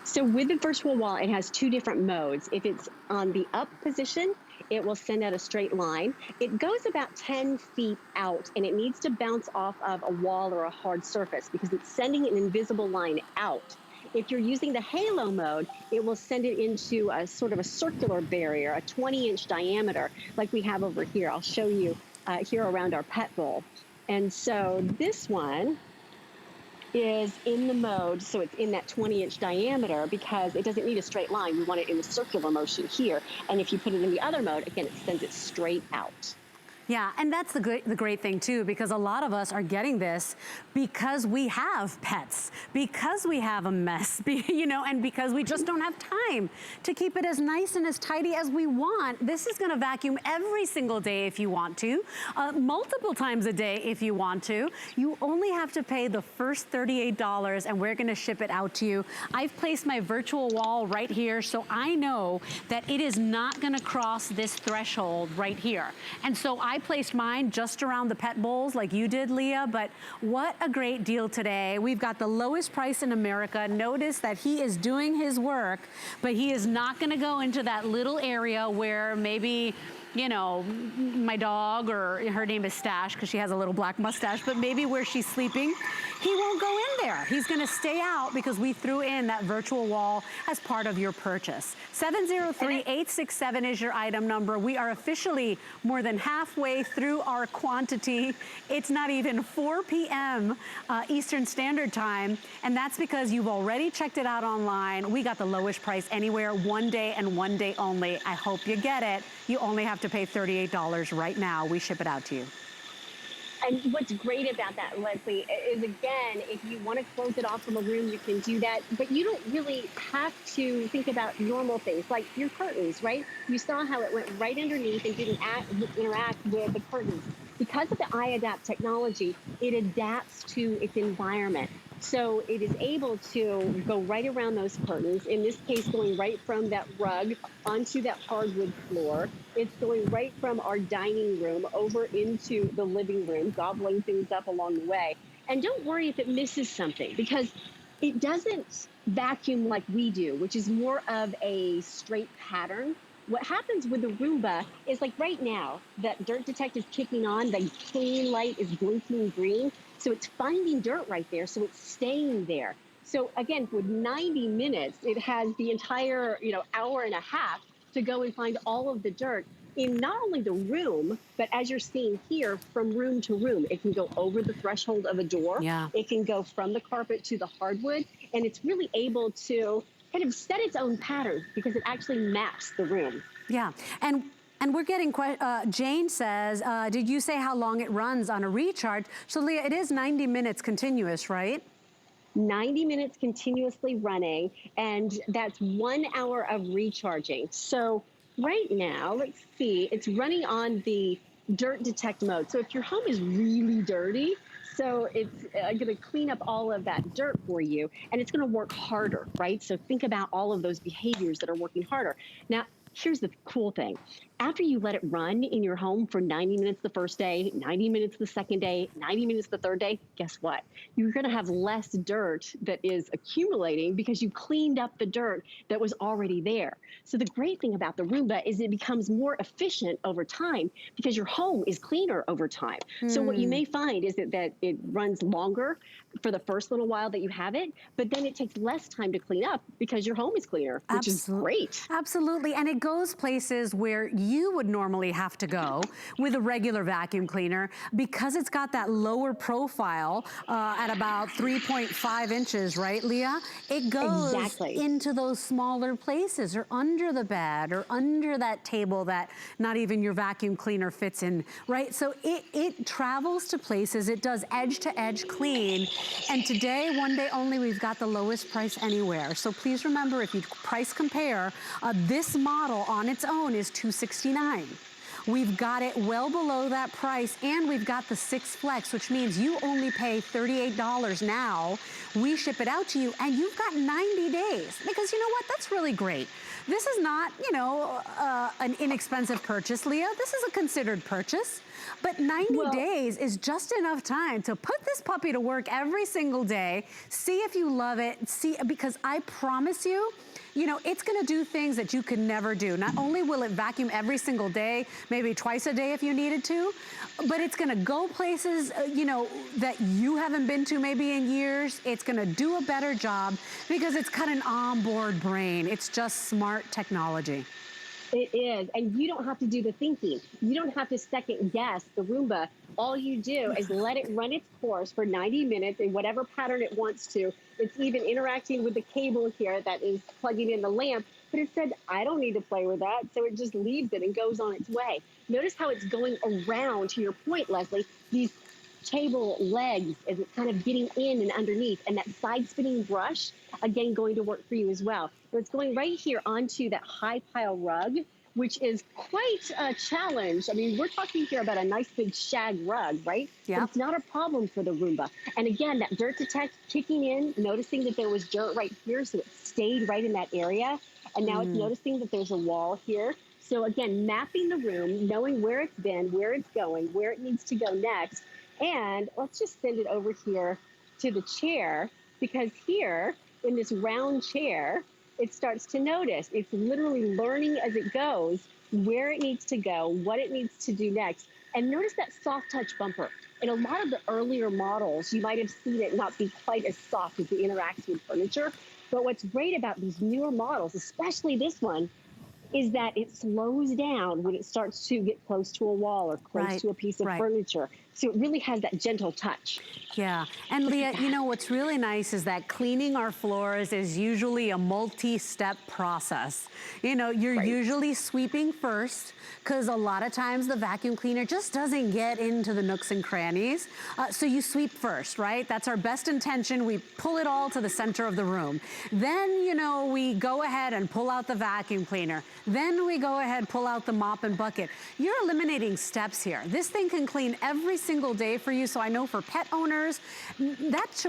So with the virtual wall, it has two different modes. If it's on the up position, it will send out a straight line. It goes about 10 feet out, and it needs to bounce off of a wall or a hard surface because it's sending an invisible line out. If you're using the halo mode, it will send it into a sort of a circular barrier, a 20-inch diameter, like we have over here. I'll show you here around our pet bowl. And so this one is in the mode, so it's in that 20-inch diameter because it doesn't need a straight line. We want it in the circular motion here. And if you put it in the other mode, again, it sends it straight out. Yeah, and that's the great thing too, because a lot of us are getting this because we have pets, because we have a mess, you know, and because we just don't have time to keep it as nice and as tidy as we want. This is gonna vacuum every single day if you want to, multiple times a day if you want to. You only have to pay the first $38 and we're gonna ship it out to you. I've placed my virtual wall right here, so I know that it is not gonna cross this threshold right here. And so I placed mine just around the pet bowls like you did, Leah, but what a great deal today. We've got the lowest price in America. Notice that he is doing his work, but he is not gonna go into that little area where maybe, you know, my dog, or her name is Stash because she has a little black mustache, but maybe where she's sleeping, he won't go in there. He's gonna stay out because we threw in that virtual wall as part of your purchase. 703-867 is your item number. We are officially more than halfway through our quantity. It's not even 4 p.m. Eastern Standard Time, and that's because you've already checked it out online. We got the lowest price anywhere, one day and one day only. I hope you get it. You only have to pay $38 right now. We ship it out to you. And what's great about that, Leslie, is again, if you want to close it off from a room, you can do that, but you don't really have to think about normal things like your curtains, right? You saw how it went right underneath and didn't interact with the curtains. Because of the iAdapt technology, it adapts to its environment. So it is able to go right around those curtains, in this case, going right from that rug onto that hardwood floor. It's going right from our dining room over into the living room, gobbling things up along the way. And don't worry if it misses something, because it doesn't vacuum like we do, which is more of a straight pattern. What happens with the Roomba is, like right now, that dirt detect is kicking on, the clean light is blinking green. So it's finding dirt right there, so it's staying there. So again, with 90 minutes, it has the entire, hour and a half to go and find all of the dirt in not only the room, but as you're seeing here, from room to room. It can go over the threshold of a door. Yeah. It can go from the carpet to the hardwood, and it's really able to kind of set its own pattern because it actually maps the room. Yeah, and we're getting, Jane says, did you say how long it runs on a recharge? So Leah, it is 90 minutes continuous, right? 90 minutes continuously running, and that's 1 hour of recharging. So right now, let's see, it's running on the dirt detect mode. So if your home is really dirty, so it's going to clean up all of that dirt for you, and it's going to work harder, right? So think about all of those behaviors that are working harder. Now, here's the cool thing. After you let it run in your home for 90 minutes the first day, 90 minutes the second day, 90 minutes the third day, guess what? You're going to have less dirt that is accumulating because you cleaned up the dirt that was already there. So the great thing about the Roomba is it becomes more efficient over time because your home is cleaner over time. So what you may find is that it runs longer for the first little while that you have it, but then it takes less time to clean up because your home is cleaner, which is great. Absolutely, and it goes places where you would normally have to go with a regular vacuum cleaner because it's got that lower profile at about 3.5 inches, right, Leah? It goes into those smaller places or under the bed or under that table that not even your vacuum cleaner fits in, right? So it travels to places, it does edge-to-edge clean, and today, one day only, we've got the lowest price anywhere. So please remember, if you price compare, this model on its own is $269. We've got it well below that price, and we've got the 6 Flex, which means you only pay $38 now. We ship it out to you, and you've got 90 days. Because you know what? That's really great. This is not, you know, an inexpensive purchase, Leah. This is a considered purchase. But 90 days is just enough time to put this puppy to work every single day, see if you love it, because I promise you, you know, it's gonna do things that you could never do. Not only will it vacuum every single day, maybe twice a day if you needed to, but it's gonna go places, you know, that you haven't been to maybe in years. It's gonna do a better job because it's got an onboard brain. It's just smart technology. It is, and you don't have to do the thinking. You don't have to second guess the Roomba. All you do is let it run its course for 90 minutes in whatever pattern it wants to. It's even interacting with the cable here that is plugging in the lamp, but it said, I don't need to play with that, so it just leaves it and goes on its way. Notice how it's going around, to your point, Leslie, these table legs as it's kind of getting in and underneath, and that side spinning brush, again, going to work for you as well. So it's going right here onto that high pile rug, which is quite a challenge. I mean, we're talking here about a nice big shag rug, right? Yeah. But it's not a problem for the Roomba. And again, that dirt detect kicking in, noticing that there was dirt right here, so it stayed right in that area. And now it's noticing that there's a wall here. So again, mapping the room, knowing where it's been, where it's going, where it needs to go next. And let's just send it over here to the chair, because here in this round chair, it starts to notice. It's literally learning as it goes where it needs to go, what it needs to do next. And notice that soft touch bumper. In a lot of the earlier models, you might have seen it not be quite as soft as it interacts with furniture. But what's great about these newer models, especially this one, is that it slows down when it starts to get close to a wall or close to a piece of furniture. So it really has that gentle touch. Yeah, and Leah, you know, what's really nice is that cleaning our floors is usually a multi-step process. You know, you're usually sweeping first, because a lot of times the vacuum cleaner just doesn't get into the nooks and crannies. So you sweep first, right? That's our best intention. We pull it all to the center of the room. Then, you know, we go ahead and pull out the vacuum cleaner. Then we go ahead, pull out the mop and bucket. You're eliminating steps here. This thing can clean every single day for you. So I know for pet owners,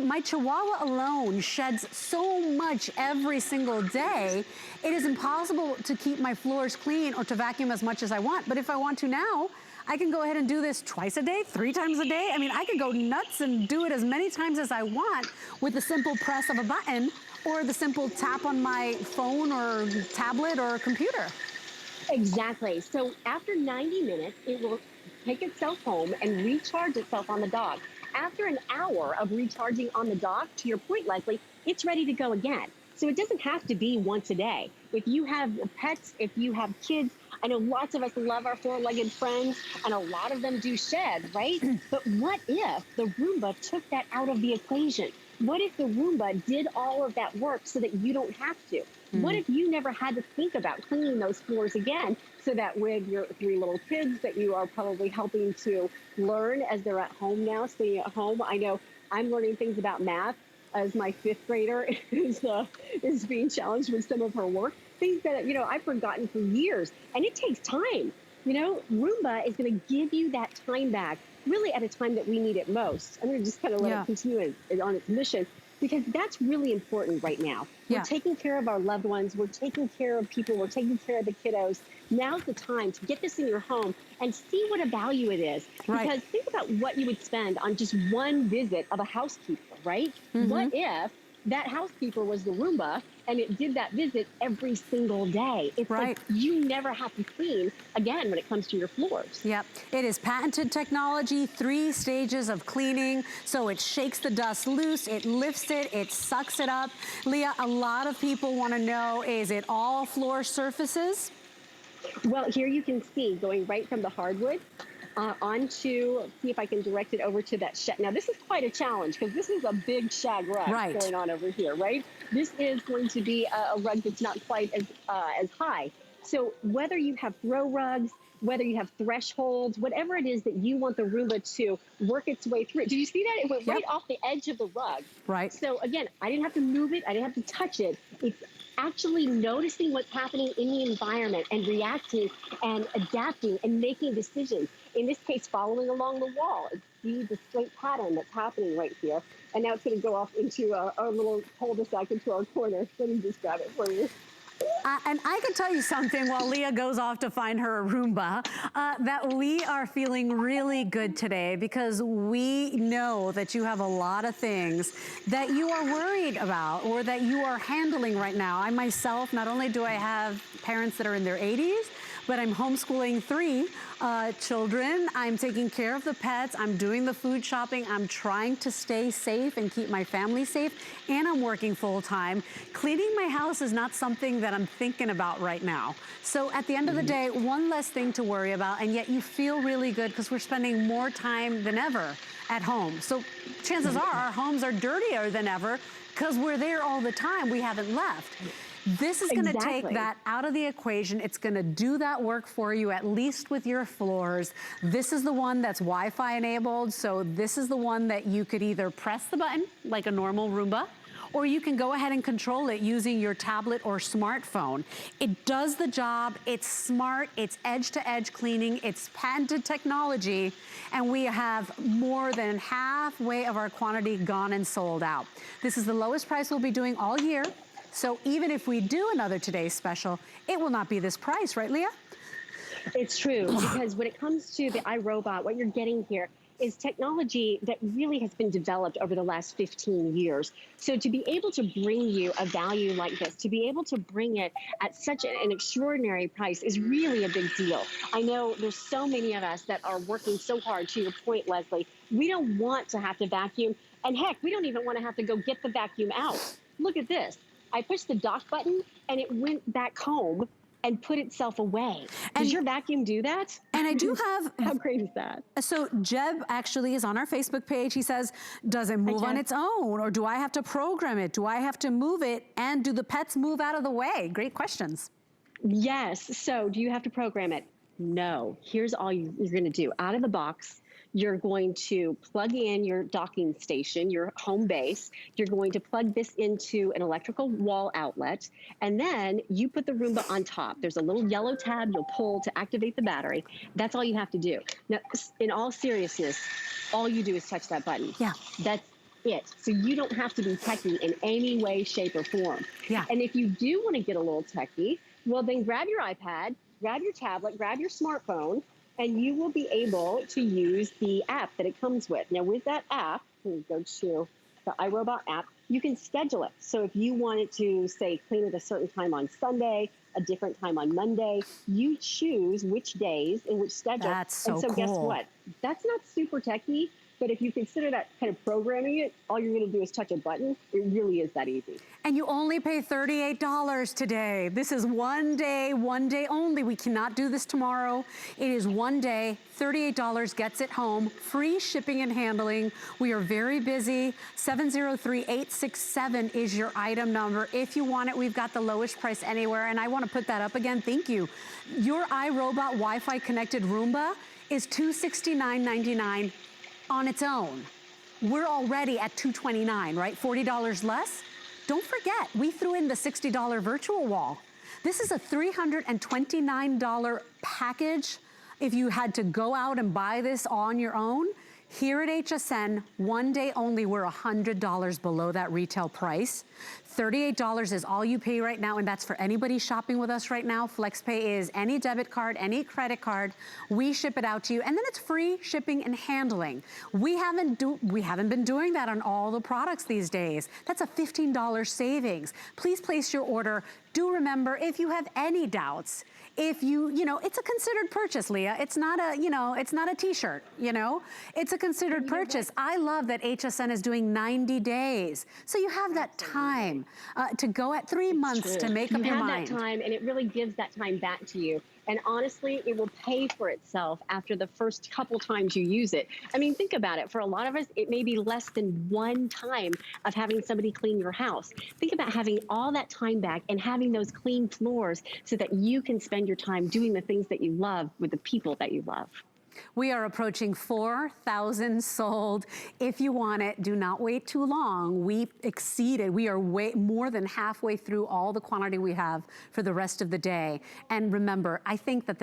my Chihuahua alone sheds so much every single day. It is impossible to keep my floors clean or to vacuum as much as I want. But if I want to now, I can go ahead and do this twice a day, 3 times a day. I mean, I could go nuts and do it as many times as I want with the simple press of a button or the simple tap on my phone or tablet or computer. Exactly. So after 90 minutes, it will take itself home and recharge itself on the dock. After an hour of recharging on the dock, to your point, Leslie, it's ready to go again. So it doesn't have to be once a day. If you have pets, if you have kids, I know lots of us love our 4-legged friends, and a lot of them do shed, right? But what if the Roomba took that out of the equation? What if the Roomba did all of that work so that you don't have to? What if you never had to think about cleaning those floors again, so that with your 3 little kids that you are probably helping to learn as they're at home now, staying at home? I know I'm learning things about math as my 5th grader is being challenged with some of her work, things that, you know, I've forgotten for years, and it takes time. You know, Roomba is going to give you that time back, really at a time that we need it most. I'm going to just kind of let it continue on its mission. because that's really important right now. We're taking care of our loved ones. We're taking care of people. We're taking care of the kiddos. Now's the time to get this in your home and see what a value it is. Right. Because think about what you would spend on just one visit of a housekeeper, right? What if that housekeeper was the Roomba and it did that visit every single day? It's like you never have to clean again when it comes to your floors. Yep, it is patented technology, 3 stages of cleaning. So it shakes the dust loose, it lifts it, it sucks it up. Leah, a lot of people want to know, is it all floor surfaces? Well, here you can see going right from the hardwood onto, see if I can direct it over to that shag. Now, this is quite a challenge because this is a big shag rug going on over here, right? This is going to be a rug that's not quite as high. So whether you have throw rugs, whether you have thresholds, whatever it is that you want the Roomba to work its way through. Did you see that? It went right off the edge of the rug. Right. So again, I didn't have to move it. I didn't have to touch it. It's actually noticing what's happening in the environment and reacting and adapting and making decisions. In this case, following along the wall. See the straight pattern that's happening right here. And now it's going to go off into our little cul-de-sac into our corner. Let me just grab it for you. And I could tell you something while Leah goes off to find her Roomba, that we are feeling really good today because we know that you have a lot of things that you are worried about or that you are handling right now. I myself, not only do I have parents that are in their 80s, but I'm homeschooling 3 children. I'm taking care of the pets. I'm doing the food shopping. I'm trying to stay safe and keep my family safe. And I'm working full time. Cleaning my house is not something that I'm thinking about right now. So at the end of the day, one less thing to worry about, and yet you feel really good because we're spending more time than ever at home. So chances are our homes are dirtier than ever because we're there all the time. We haven't left. This is gonna take that out of the equation. It's gonna do that work for you, at least with your floors. This is the one that's Wi-Fi enabled, so this is the one that you could either press the button like a normal Roomba, or you can go ahead and control it using your tablet or smartphone. It does the job, it's smart, it's edge-to-edge cleaning, it's patented technology, and we have more than halfway of our quantity gone and sold out. This is the lowest price we'll be doing all year. So even if we do another Today's Special, it will not be this price, right, Leah? It's true, because when it comes to the iRobot, what you're getting here is technology that really has been developed over the last 15 years. So to be able to bring you a value like this, to be able to bring it at such an extraordinary price is really a big deal. I know there's so many of us that are working so hard, to your point, Leslie. We don't want to have to vacuum, and heck, we don't even want to have to go get the vacuum out. Look at this. I pushed the dock button and it went back home and put itself away. Does your vacuum do that? And I do have... How great is that? So Jeb actually is on our Facebook page. He says, does it move on its own, or do I have to program it? Do I have to move it? And do the pets move out of the way? Great questions. Yes. So do you have to program it? No. Here's all you're going to do. Out of the box, you're going to plug in your docking station, your home base. You're going to plug this into an electrical wall outlet, and then you put the Roomba on top. There's a little yellow tab you'll pull to activate the battery. That's all you have to do. Now, in all seriousness, all you do is touch that button. Yeah. That's it. So you don't have to be techie in any way, shape, or form. Yeah. And if you do want to get a little techie, well, then grab your iPad, grab your tablet, grab your smartphone, and you will be able to use the app that it comes with. Now, with that app, we go to the iRobot app, you can schedule it. So if you wanted to, say, clean at a certain time on Sunday, a different time on Monday, you choose which days and which schedule. That's so and so cool. Guess what? That's not super techy, but if you consider that kind of programming it, all you're going to do is touch a button. It really is that easy. And you only pay $38 today. This is one day only. We cannot do this tomorrow. It is one day, $38 gets it home, free shipping and handling. We are very busy. 703-867 is your item number. If you want it, we've got the lowest price anywhere. And I want to put that up again. Thank you. Your iRobot Wi-Fi connected Roomba is $269.99 on its own. We're already at $229, right? $40 less. Don't forget, we threw in the $60 virtual wall. This is a $329 package. If you had to go out and buy this on your own, Here at HSN, one day only, we're $100 below that retail price. $38 is all you pay right now, and that's for anybody shopping with us right now. FlexPay is any debit card, any credit card. We ship it out to you, and then it's free shipping and handling. We haven't been doing that on all the products these days. That's a $15 savings. Please place your order. Do remember, if you have any doubts, if you know, it's a considered purchase, Leah. It's not a, it's not a t-shirt, It's a considered purchase. I love that HSN is doing 90 days. So you have that time to go at 3 months to make up your mind. You have that time, and it really gives that time back to you. And honestly, it will pay for itself after the first couple times you use it. I mean, think about it. For a lot of us, it may be less than one time of having somebody clean your house. Think about having all that time back and having those clean floors so that you can spend your time doing the things that you love with the people that you love. We are approaching 4,000 sold. If you want it, do not wait too long. We are way more than halfway through all the quantity we have for the rest of the day. And remember, I think that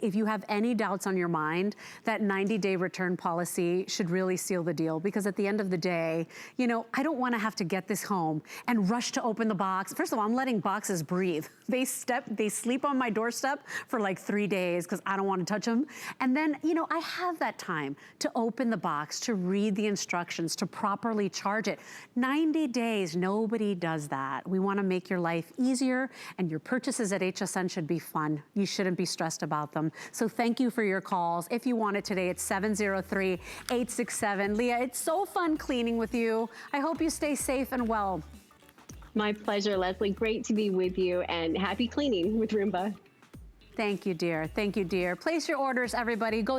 if you have any doubts on your mind, that 90-day return policy should really seal the deal, because at the end of the day, I don't want to have to get this home and rush to open the box. First of all, I'm letting boxes breathe. They sleep on my doorstep for like 3 days because I don't want to touch them. And then, I have that time to open the box, to read the instructions, to properly charge it. 90 days, nobody does that. We want to make your life easier, and your purchases at HSN should be fun. You shouldn't be stressed about them. So thank you for your calls. If you want it today, it's 703-867. Leah, it's so fun cleaning with you. I hope you stay safe and well. My pleasure, Leslie. Great to be with you, and happy cleaning with Roomba. Thank you, dear. Thank you, dear. Place your orders, everybody. Go to